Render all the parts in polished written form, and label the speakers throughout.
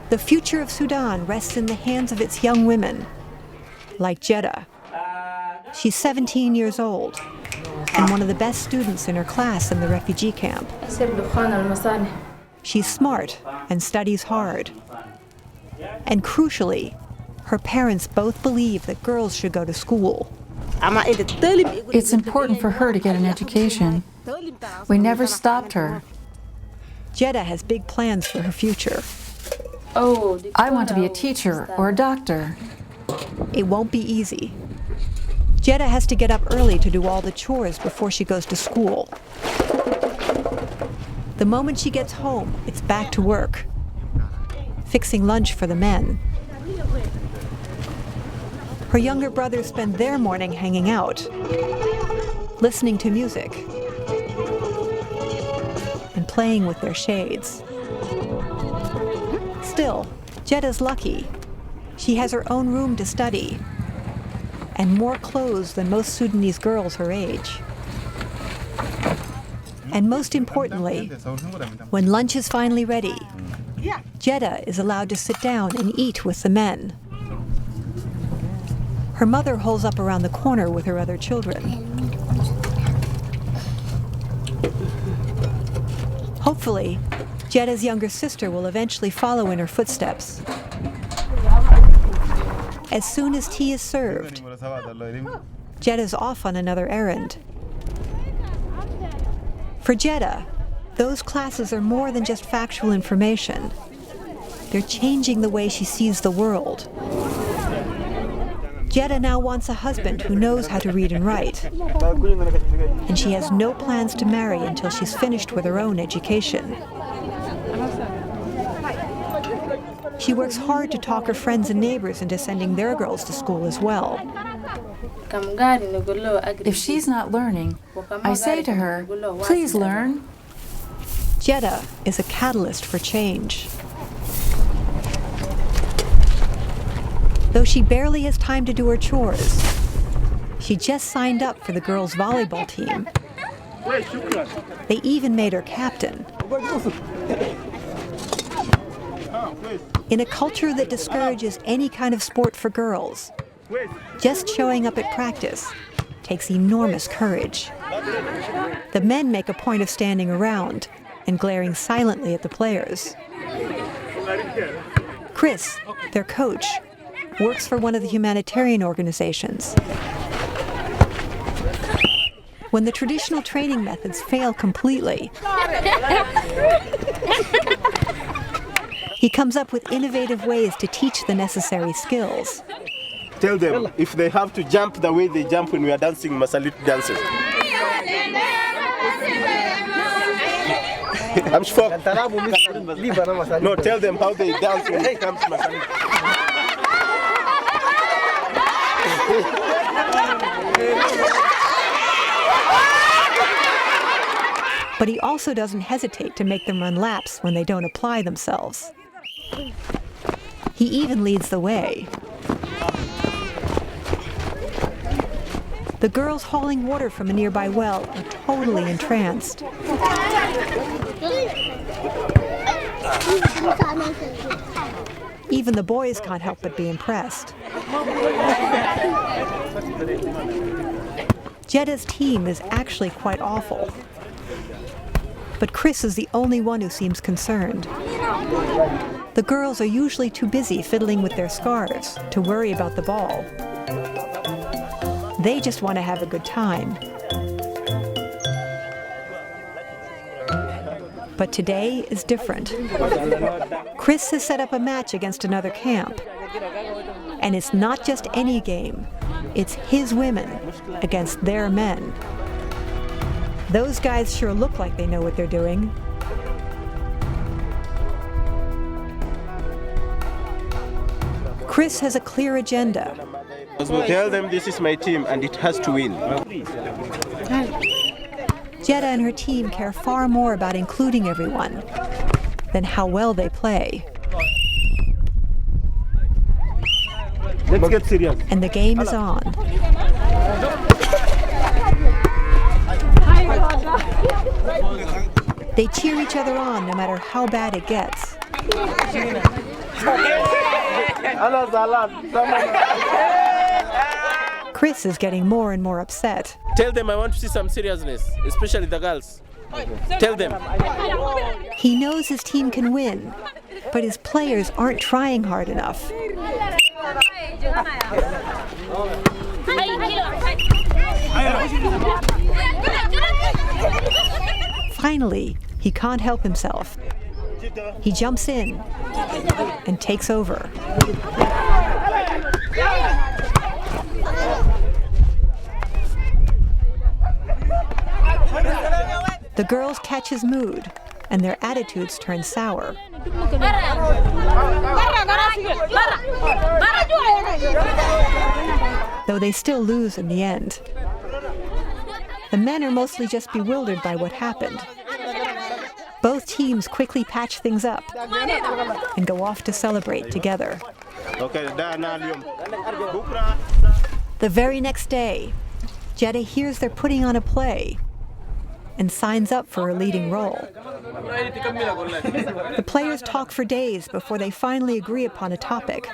Speaker 1: The future of Sudan rests in the hands of its young women, like Jeda. She's 17 years old and one of the best students in her class in the refugee camp. She's smart and studies hard. And crucially, her parents both believe that girls should go to school.
Speaker 2: It's important for her to get an education. We never stopped her.
Speaker 1: Jeda has big plans for her future.
Speaker 2: I want to be a teacher or a doctor.
Speaker 1: It won't be easy. Jeda has to get up early to do all the chores before she goes to school. The moment she gets home, it's back to work, fixing lunch for the men. Her younger brothers spend their morning hanging out, listening to music, and playing with their shades. Still, Jeda's lucky. She has her own room to study, and more clothes than most Sudanese girls her age. And most importantly, when lunch is finally ready, Jeda is allowed to sit down and eat with the men. Her mother holes up around the corner with her other children. Hopefully, Jeda's younger sister will eventually follow in her footsteps. As soon as tea is served, Jeda's off on another errand. For Jeda, those classes are more than just factual information. They're changing the way she sees the world. Jeda now wants a husband who knows how to read and write. And she has no plans to marry until she's finished with her own education. She works hard to talk her friends and neighbors into sending their girls to school as well.
Speaker 2: If she's not learning, I say to her, please learn.
Speaker 1: Jeda is a catalyst for change. Though she barely has time to do her chores, she just signed up for the girls' volleyball team. They even made her captain. In a culture that discourages any kind of sport for girls, just showing up at practice takes enormous courage. The men make a point of standing around and glaring silently at the players. Chris, their coach, works for one of the humanitarian organizations. When the traditional training methods fail completely, he comes up with innovative ways to teach the necessary skills.
Speaker 3: Tell them if they have to jump the way they jump when we are dancing Masalit dances. I'm sure. No, tell them how they dance when it comes to Masalit.
Speaker 1: But he also doesn't hesitate to make them run laps when they don't apply themselves. He even leads the way. The girls hauling water from a nearby well are totally entranced. Even the boys can't help but be impressed. Jeda's team is actually quite awful. But Chris is the only one who seems concerned. The girls are usually too busy fiddling with their scarves to worry about the ball. They just want to have a good time. But today is different. Chris has set up a match against another camp. And it's not just any game. It's his women against their men. Those guys sure look like they know what they're doing. Chris has a clear agenda.
Speaker 3: Tell them this is my team and it has to win.
Speaker 1: Jeda and her team care far more about including everyone than how well they play.
Speaker 3: Let's get serious.
Speaker 1: And the game is on. They cheer each other on no matter how bad it gets. Chris is getting more and more upset.
Speaker 3: Tell them I want to see some seriousness, especially the girls. Tell them.
Speaker 1: He knows his team can win, but his players aren't trying hard enough. Finally, he can't help himself. He jumps in and takes over. The girls catch his mood, and their attitudes turn sour. Though they still lose in the end. The men are mostly just bewildered by what happened. Both teams quickly patch things up and go off to celebrate together. The very next day, Jeda hears they're putting on a play and signs up for a leading role. The players talk for days before they finally agree upon a topic.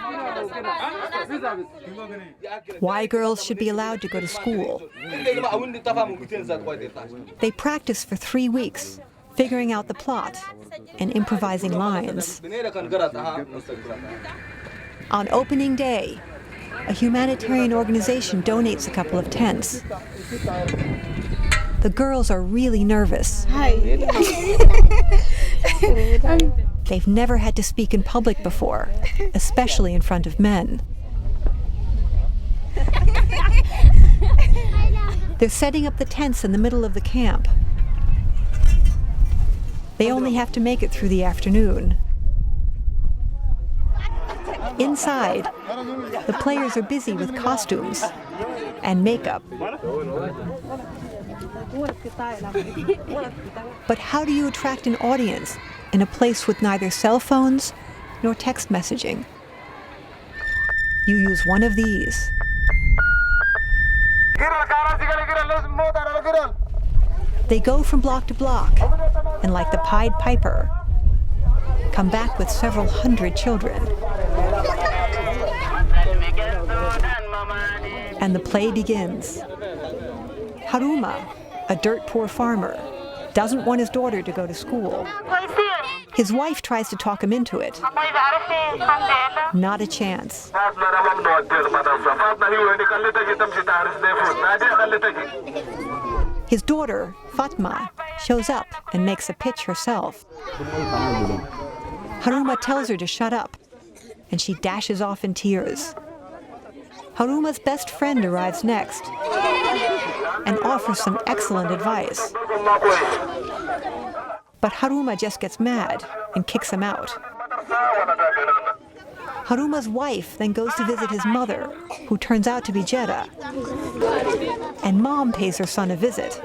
Speaker 1: Why girls should be allowed to go to school. They practice for 3 weeks, figuring out the plot and improvising lines. On opening day, a humanitarian organization donates a couple of tents. The girls are really nervous. They've never had to speak in public before, especially in front of men. They're setting up the tents in the middle of the camp. They only have to make it through the afternoon. Inside, the players are busy with costumes and makeup. But how do you attract an audience in a place with neither cell phones nor text messaging? You use one of these. They go from block to block, and like the Pied Piper, come back with several hundred children. And the play begins. Haruma, a dirt-poor farmer, doesn't want his daughter to go to school. His wife tries to talk him into it. Not a chance. His daughter, Fatma, shows up and makes a pitch herself. Haruma tells her to shut up, and she dashes off in tears. Haruma's best friend arrives next and offers some excellent advice. But Haruma just gets mad and kicks him out. Haruma's wife then goes to visit his mother, who turns out to be Jeda. And Mom pays her son a visit.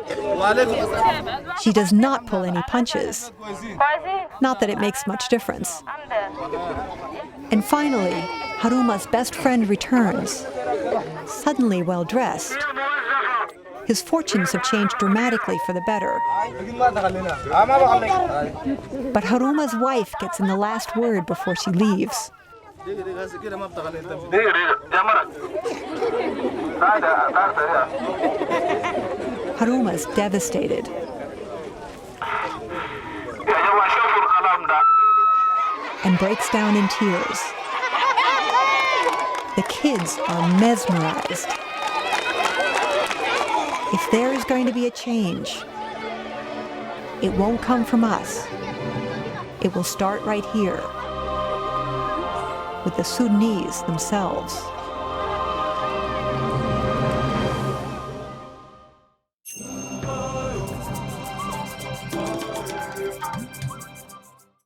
Speaker 1: She does not pull any punches. Not that it makes much difference. And finally, Haruma's best friend returns, suddenly well-dressed. His fortunes have changed dramatically for the better. But Haruma's wife gets in the last word before she leaves. Haruma's devastated. And breaks down in tears. The kids are mesmerized. If there is going to be a change, it won't come from us. It will start right here, with the Sudanese themselves.